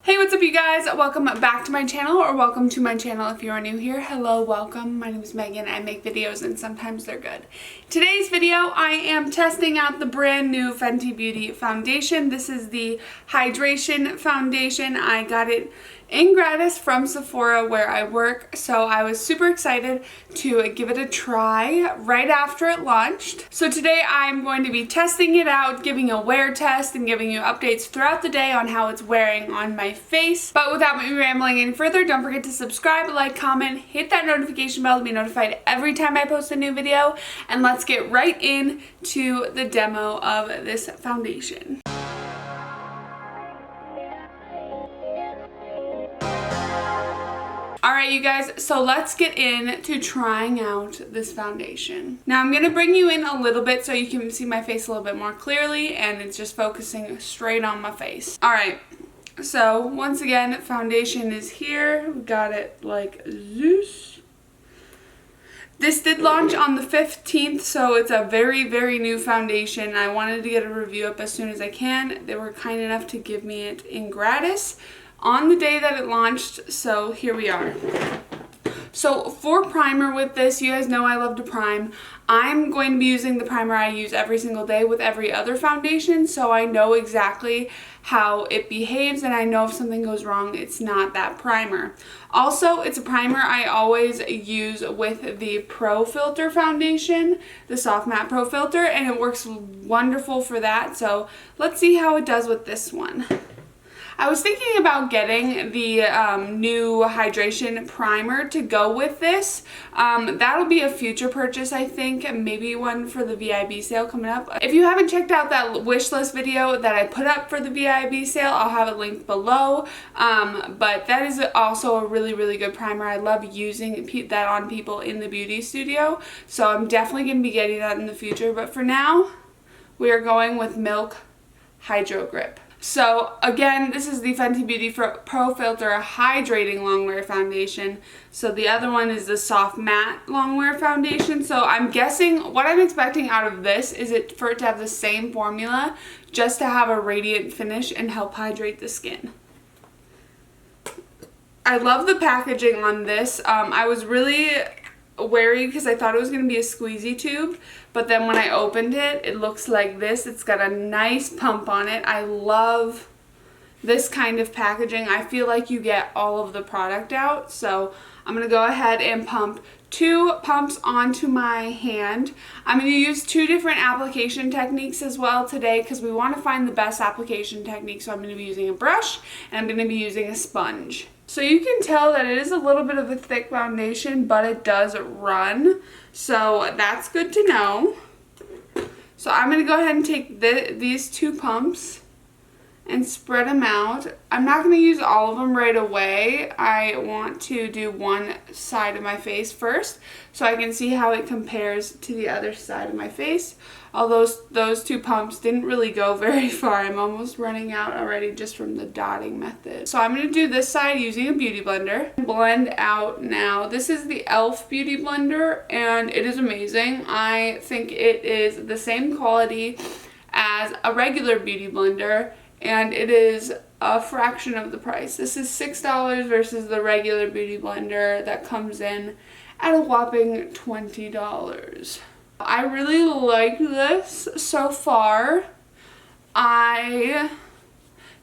Hey, what's up you guys? Welcome back to my channel, or welcome to my channel if you are new here. Hello, welcome. My name is Megan. I make videos and sometimes they're good. Today's video, I am testing out the brand new Fenty Beauty foundation. This is the Hydration foundation. I got it in gratis from Sephora where I work, so I was super excited to give it a try right after it launched. So today I'm going to be testing it out, giving a wear test, and giving you updates throughout the day on how it's wearing on my face. But without me rambling any further, don't forget to subscribe, like, comment, hit that notification bell to be notified every time I post a new video, and let's get right into the demo of this foundation. Alright you guys, so let's get into trying out this foundation. Now I'm going to bring you in a little bit so you can see my face a little bit more clearly, and it's just focusing straight on my face. Alright, so once again, foundation is here. We got it like Zeus. This did launch on the 15th, so it's a very new foundation. I wanted to get a review up as soon as I can. They were kind enough to give me it in gratis on the day that it launched, so here we are. So for primer with this, you guys know I love to prime. I'm going to be using the primer I use every single day with every other foundation, so I know exactly how it behaves, and I know if something goes wrong, it's not that primer. Also, it's a primer I always use with the Pro Filt'r foundation, the Soft Matte Pro Filt'r, and it works wonderful for that, so let's see how it does with this one. I was thinking about getting the new hydration primer to go with this. That'll be a future purchase, I think, maybe one for the VIB sale coming up. If you haven't checked out that wish list video that I put up for the VIB sale, I'll have it linked below. But that is also a really good primer. I love using that on people in the beauty studio, so I'm definitely going to be getting that in the future. But for now, we are going with Milk Hydro Grip. So again, this is the Fenty Beauty Pro Filt'r Hydrating Longwear Foundation. So the other one is the Soft Matte Longwear Foundation. So I'm guessing what I'm expecting out of this is for it to have the same formula, just to have a radiant finish and help hydrate the skin. I love the packaging on this. I was really wary because I thought it was going to be a squeezy tube, but then when I opened it, it looks like this. It's got a nice pump on it. I love this kind of packaging. I feel like you get all of the product out, so I'm going to go ahead and pump 2 pumps onto my hand. I'm going to use 2 different application techniques as well today because we want to find the best application technique. So I'm going to be using a brush and I'm going to be using a sponge. So you can tell that it is a little bit of a thick foundation, but it does run, so that's good to know. So I'm going to go ahead and take these 2 pumps and spread them out. I'm not going to use all of them right away. I want to do one side of my face first so I can see how it compares to the other side of my face. Although those 2 pumps didn't really go very far. I'm almost running out already just from the dotting method. So I'm going to do this side using a beauty blender. Blend out now. This is the e.l.f. beauty blender and it is amazing. I think it is the same quality as a regular beauty blender, and it is a fraction of the price. This is $6 versus the regular beauty blender that comes in at a whopping $20. I really like this so far. I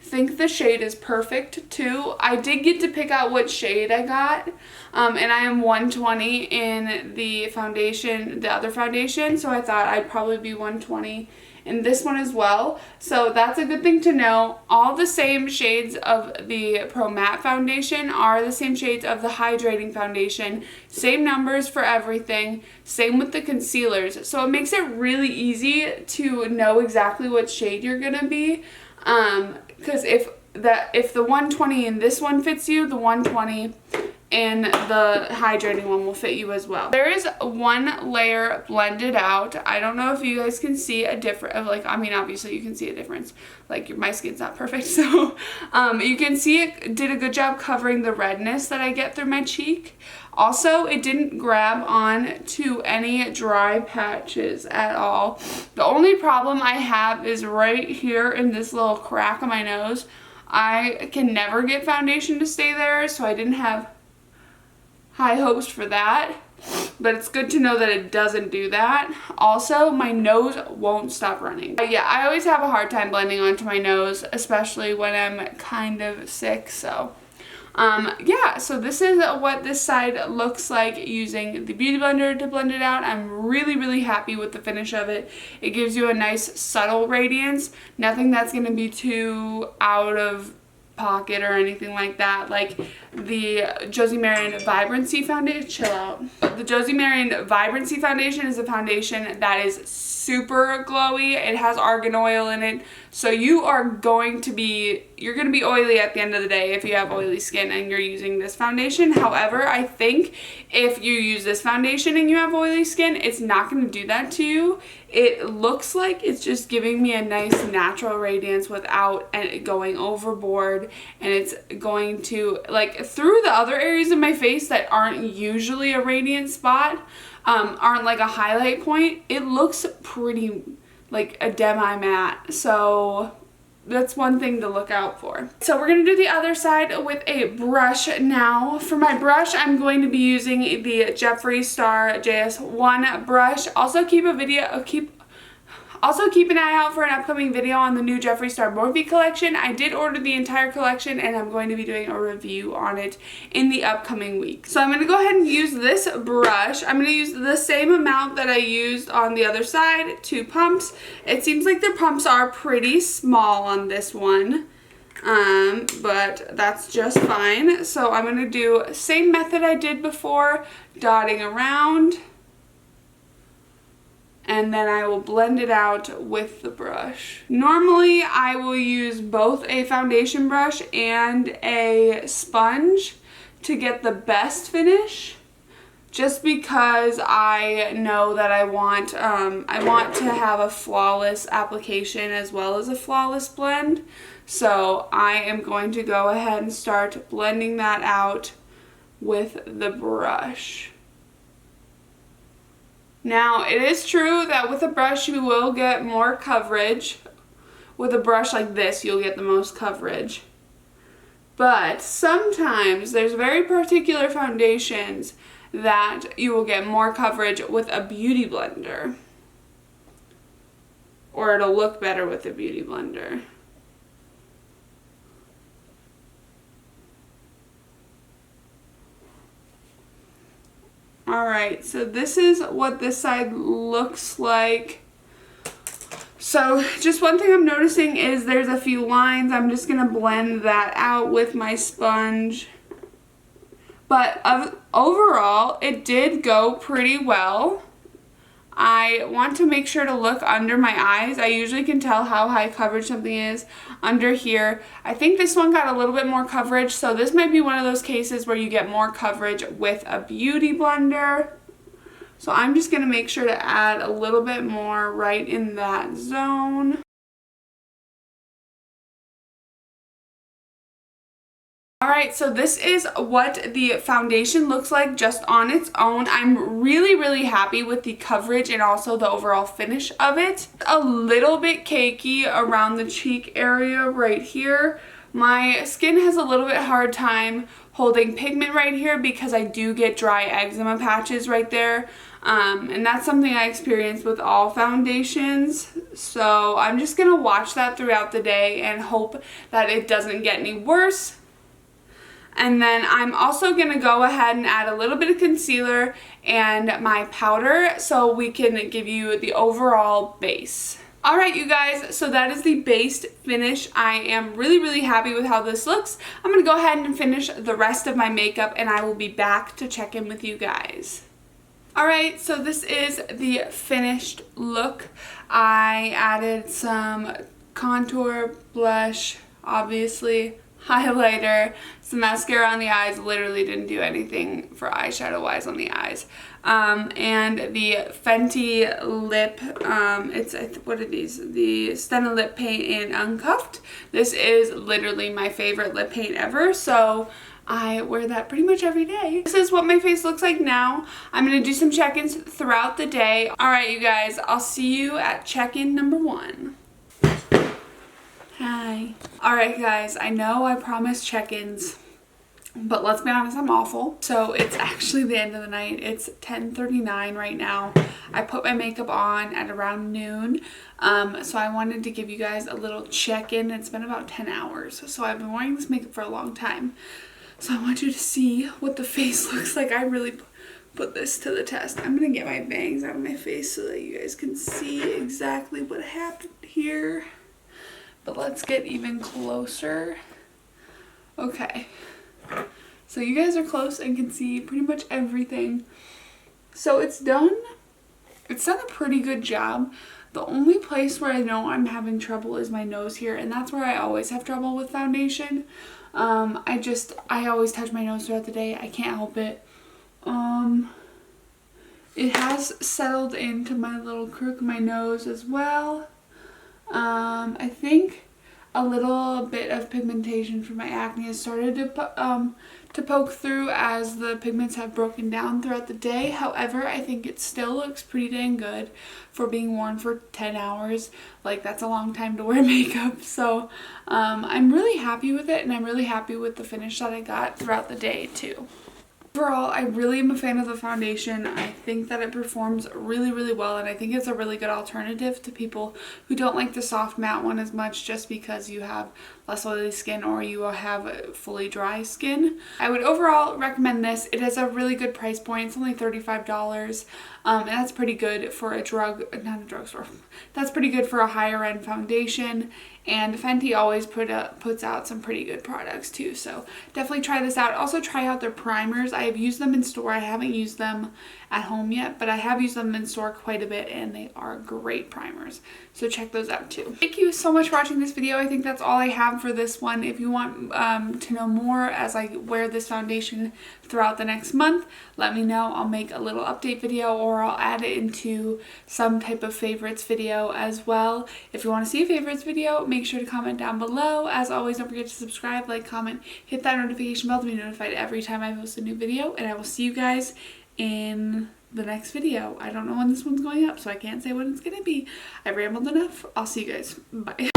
think the shade is perfect too. I did get to pick out what shade I got, and I am 120 in the foundation, the other foundation, so I thought I'd probably be 120 in this one as well. So that's a good thing to know. All the same shades of the Pro Matte foundation are the same shades of the Hydrating foundation. Same numbers for everything. Same with the concealers. So it makes it really easy to know exactly what shade you're gonna be. Because if the 120 in this one fits you, the 120 in the hydrating one will fit you as well. There is one layer blended out. I don't know if you guys can see a difference. Like, I mean, obviously you can see a difference. Like, my skin's not perfect, so you can see it did a good job covering the redness that I get through my cheek. Also, it didn't grab on to any dry patches at all. The only problem I have is right here in this little crack on my nose. I can never get foundation to stay there, so I didn't have high hopes for that. But it's good to know that it doesn't do that. Also, my nose won't stop running. Yeah, I always have a hard time blending onto my nose, especially when I'm kind of sick, so yeah, so this is what this side looks like using the Beauty Blender to blend it out. I'm really happy with the finish of it. It gives you a nice subtle radiance, nothing that's going to be too out of pocket or anything like that. Like the Josie Maran Vibrancy Foundation, chill out. The Josie Maran Vibrancy Foundation is a foundation that is super glowy. It has argan oil in it, so you're going to be oily at the end of the day if you have oily skin and you're using this foundation. However, I think if you use this foundation and you have oily skin, it's not going to do that to you. It looks like it's just giving me a nice natural radiance without it going overboard, and it's going to, like, through the other areas of my face that aren't usually a radiant spot, aren't like a highlight point, it looks pretty like a demi-matte. So that's one thing to look out for. So we're going to do the other side with a brush now. For my brush, I'm going to be using the Jeffree Star JS1 brush. Also keep an eye out for an upcoming video on the new jeffreestarxmorphe collection. I did order the entire collection and I'm going to be doing a review on it in the upcoming week. So I'm going to go ahead and use this brush. I'm going to use the same amount that I used on the other side, 2 pumps. It seems like the pumps are pretty small on this one, but that's just fine. So I'm going to do same method I did before, dotting around. And then I will blend it out with the brush. Normally, I will use both a foundation brush and a sponge to get the best finish, just because I know that I want to have a flawless application as well as a flawless blend. So I am going to go ahead and start blending that out with the brush. Now, it is true that with a brush you will get more coverage. With a brush like this, you'll get the most coverage. But sometimes there's very particular foundations that you will get more coverage with a beauty blender. Or it'll look better with a beauty blender. Alright, so this is what this side looks like. So just one thing I'm noticing is there's a few lines. I'm just going to blend that out with my sponge. But overall, it did go pretty well. I want to make sure to look under my eyes. I usually can tell how high coverage something is under here. I think this one got a little bit more coverage, so this might be one of those cases where you get more coverage with a beauty blender. So I'm just going to make sure to add a little bit more right in that zone. Alright, so this is what the foundation looks like just on its own. I'm really happy with the coverage and also the overall finish of it. A little bit cakey around the cheek area right here. My skin has a little bit hard time holding pigment right here because I do get dry eczema patches right there. And that's something I experience with all foundations. So I'm just going to watch that throughout the day and hope that it doesn't get any worse. And then I'm also going to go ahead and add a little bit of concealer and my powder so we can give you the overall base. Alright you guys, so that is the base finish. I am really happy with how this looks. I'm going to go ahead and finish the rest of my makeup and I will be back to check in with you guys. Alright, so this is the finished look. I added some contour, blush, obviously, highlighter, some mascara on the eyes. Literally didn't do anything for eyeshadow wise on the eyes. And the Fenty lip, what are these? The Stunna Lip Paint in Uncuffed. This is literally my favorite lip paint ever, so I wear that pretty much every day. This is what my face looks like now. I'm going to do some check-ins throughout the day. Alright you guys, I'll see you at check-in number 1. Hi. Alright guys, I know I promised check-ins, but let's be honest, I'm awful. So it's actually the end of the night. It's 10:39 right now. I put my makeup on at around noon. So I wanted to give you guys a little check-in. It's been about 10 hours. So I've been wearing this makeup for a long time. So I want you to see what the face looks like. I really put this to the test. I'm gonna get my bangs out of my face so that you guys can see exactly what happened here. But let's get even closer. Okay. So you guys are close and can see pretty much everything. So it's done. It's done a pretty good job. The only place where I know I'm having trouble is my nose here, and that's where I always have trouble with foundation. I always touch my nose throughout the day. I can't help it. It has settled into my little crook of my nose as well. I think a little bit of pigmentation from my acne has started to poke through as the pigments have broken down throughout the day. However, I think it still looks pretty dang good for being worn for 10 hours. Like, that's a long time to wear makeup. So I'm really happy with it, and I'm really happy with the finish that I got throughout the day too. Overall, I really am a fan of the foundation. I think that it performs really, really well, and I think it's a really good alternative to people who don't like the soft matte one as much just because you have less oily skin or you have fully dry skin. I would overall recommend this. It has a really good price point. It's only $35, and that's pretty good for a drugstore. That's pretty good for a higher end foundation. And Fenty always puts out some pretty good products too, so definitely try this out. Also try out their primers. I have used them in store. I haven't used them at home yet, but I have used them in store quite a bit, and they are great primers. So check those out too. Thank you so much for watching this video. I think that's all I have for this one. If you want to know more as I wear this foundation throughout the next month, let me know. I'll make a little update video, or I'll add it into some type of favorites video as well. If you want to see a favorites video, make sure to comment down below. As always, don't forget to subscribe, like, comment, hit that notification bell to be notified every time I post a new video, and I will see you guys in the next video. I don't know when this one's going up, so I can't say when it's gonna be. I rambled enough. I'll see you guys. Bye.